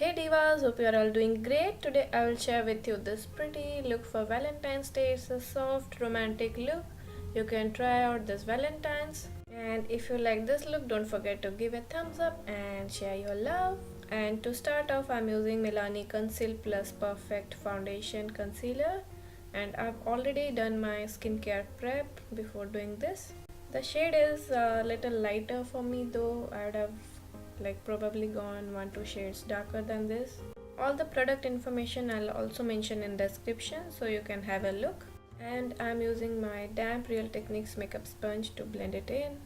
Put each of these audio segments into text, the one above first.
Hey Divas, hope you are all doing great. Today I will share with you this pretty look for Valentine's Day. It's a soft romantic look. You can try out this Valentine's. And if you like this look, don't forget to give a thumbs up and share your love. And to start off, I'm using Milani Conceal Plus Perfect Foundation Concealer. And I've already done my skincare prep before doing this. The shade is a little lighter for me though. I would have probably gone 1-2 shades darker than this. All the product information I'll also mention in description so you can have a look. And I'm using my damp Real Techniques makeup sponge to blend it in.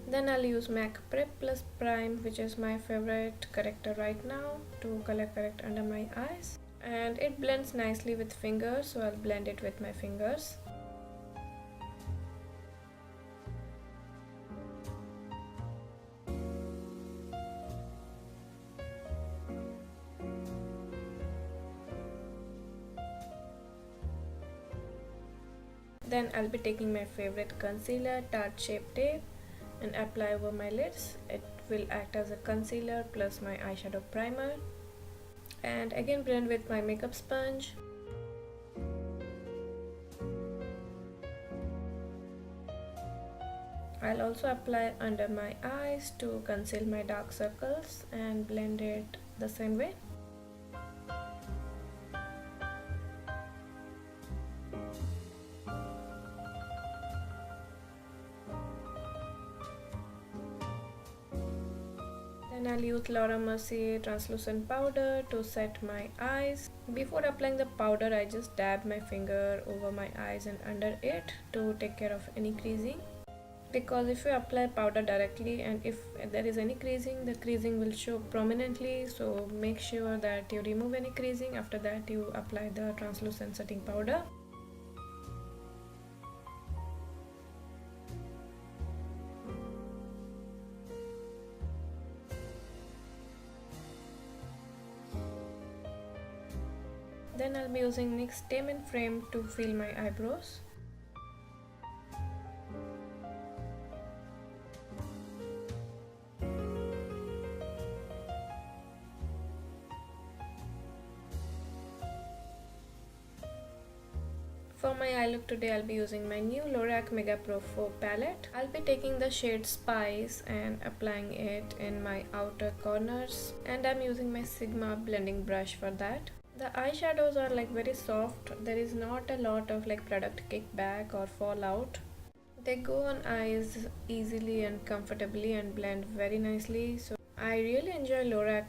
Then I'll use MAC Prep Plus Prime, which is my favorite corrector right now, to color correct under my eyes. And it blends nicely with fingers, so I'll blend it with my fingers. Then I'll be taking my favorite concealer, Tarte Shape Tape, and apply over my lids. It will act as a concealer plus my eyeshadow primer. And again blend with my makeup sponge. I'll also apply under my eyes to conceal my dark circles and blend it the same way. Then I'll use Mercier translucent powder to set my eyes. Before applying the powder, I just dab my finger over my eyes and under it to take care of any creasing. Because if you apply powder directly and if there is any creasing, the creasing will show prominently. So make sure that you remove any creasing. After that, you apply the translucent setting powder. Then I'll be using NYX Tame Frame to fill my eyebrows. For my eye look today, I'll be using my new Lorac Mega Pro 4 palette. I'll be taking the shade Spice and applying it in my outer corners. And I'm using my Sigma blending brush for that. The eyeshadows are very soft. There is not a lot of product kickback or fallout. They go on eyes easily and comfortably and blend very nicely. So I really enjoy Lorac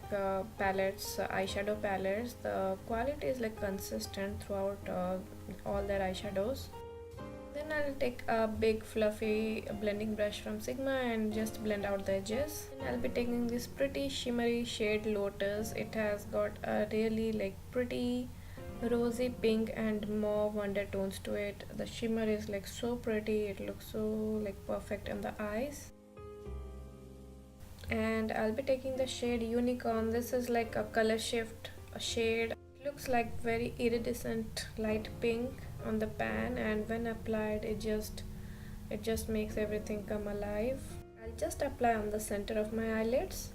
palettes, eyeshadow palettes. The quality is consistent throughout all their eyeshadows. Then I'll take a big fluffy blending brush from Sigma and just blend out the edges. And I'll be taking this pretty shimmery shade Lotus. It has got a really pretty rosy pink and mauve undertones to it. The shimmer is so pretty. It looks so perfect in the eyes. And I'll be taking the shade Unicorn. This is a color shift shade. It looks very iridescent light pink on the pan, and when applied it just makes everything come alive. I'll just apply on the center of my eyelids.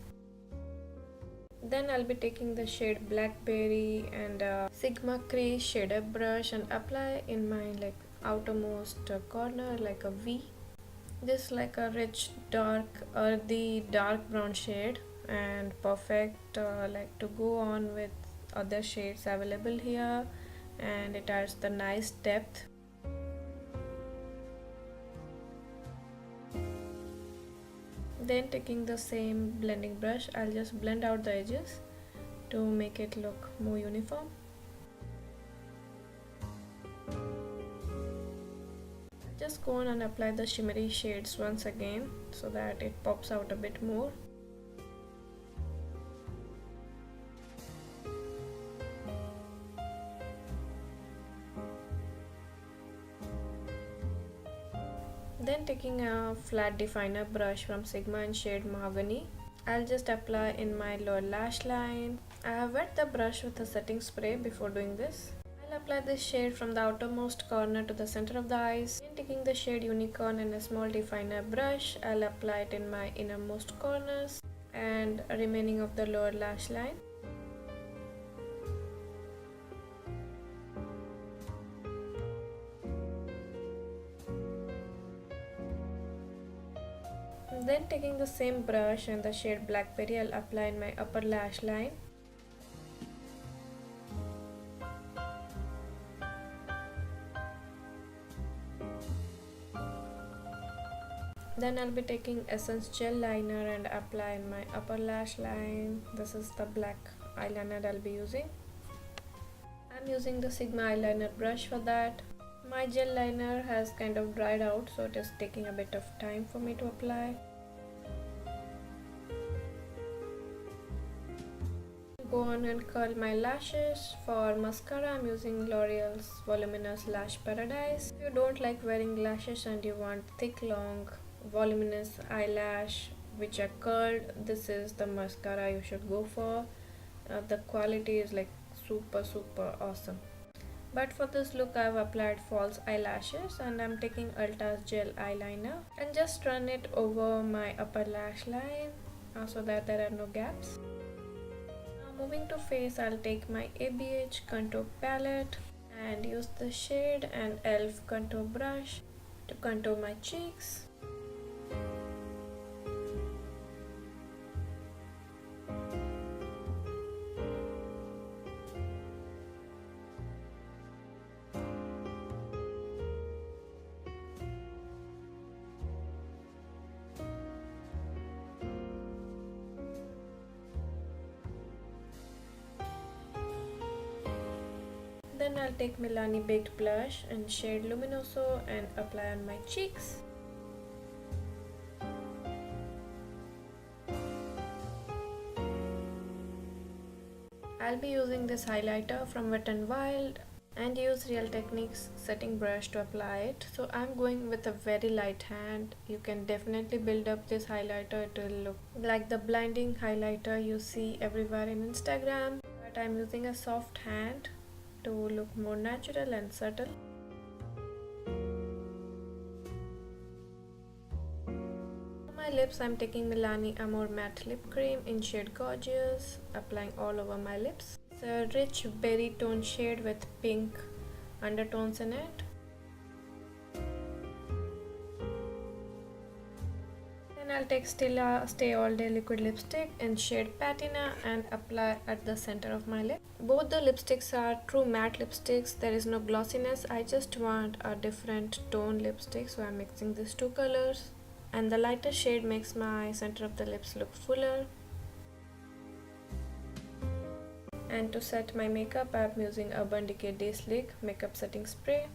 Then I'll be taking the shade Blackberry and Sigma Crease shader brush and apply in my outermost corner like a V. This a rich dark earthy dark brown shade and perfect to go on with other shades available here, and it adds the nice depth. Then taking the same blending brush, I'll just blend out the edges to make it look more uniform. Just go on and apply the shimmery shades once again so that it pops out a bit more. Then taking a flat definer brush from Sigma in shade Mahogany, I'll just apply in my lower lash line. I have wet the brush with a setting spray before doing this. I'll apply this shade from the outermost corner to the center of the eyes. Then taking the shade Unicorn and a small definer brush, I'll apply it in my innermost corners and remaining of the lower lash line. Then taking the same brush and the shade Blackberry, I'll apply in my upper lash line. Then I'll be taking Essence Gel Liner and apply in my upper lash line. This is the black eyeliner I'll be using. I'm using the Sigma eyeliner brush for that. My gel liner has kind of dried out, so it is taking a bit of time for me to apply. Go on and curl my lashes. For mascara, I'm using L'Oreal's Voluminous Lash Paradise. If you don't like wearing lashes and you want thick, long, voluminous eyelash which are curled, this is the mascara you should go for. The quality is like super awesome. But for this look, I've applied false eyelashes and I'm taking Ulta's Gel Eyeliner and just run it over my upper lash line so that there are no gaps. Moving to face, I'll take my ABH contour palette and use the shade and e.l.f. contour brush to contour my cheeks. Then I'll take Milani Baked Blush and shade Luminoso and apply on my cheeks. I'll be using this highlighter from Wet n Wild and use Real Techniques setting brush to apply it. So I'm going with a very light hand. You can definitely build up this highlighter. It will look like the blinding highlighter you see everywhere in Instagram. But I'm using a soft hand to look more natural and subtle. For my lips, I'm taking Milani Amore Matte Lip Cream in shade Gorgeous, applying all over my lips. It's a rich berry tone shade with pink undertones in it. Then I'll take Stila Stay All Day Liquid Lipstick in shade Patina and apply at the center of my lip. Both the lipsticks are true matte lipsticks. There is no glossiness. I just want a different tone lipstick, so I'm mixing these two colors. And the lighter shade makes my center of the lips look fuller. And to set my makeup, I'm using Urban Decay Day Slick Makeup Setting Spray.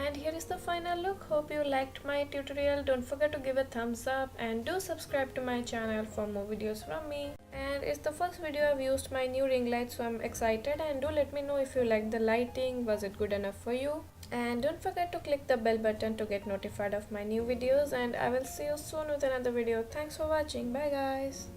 And here is the final look. Hope you liked my tutorial. Don't forget to give a thumbs up and do subscribe to my channel for more videos from me. And it's the first video I've used my new ring light, so I'm excited, and do let me know if you like the lighting. Was it good enough for you? And don't forget to click the bell button to get notified of my new videos, and I will see you soon with another video. Thanks for watching. Bye guys.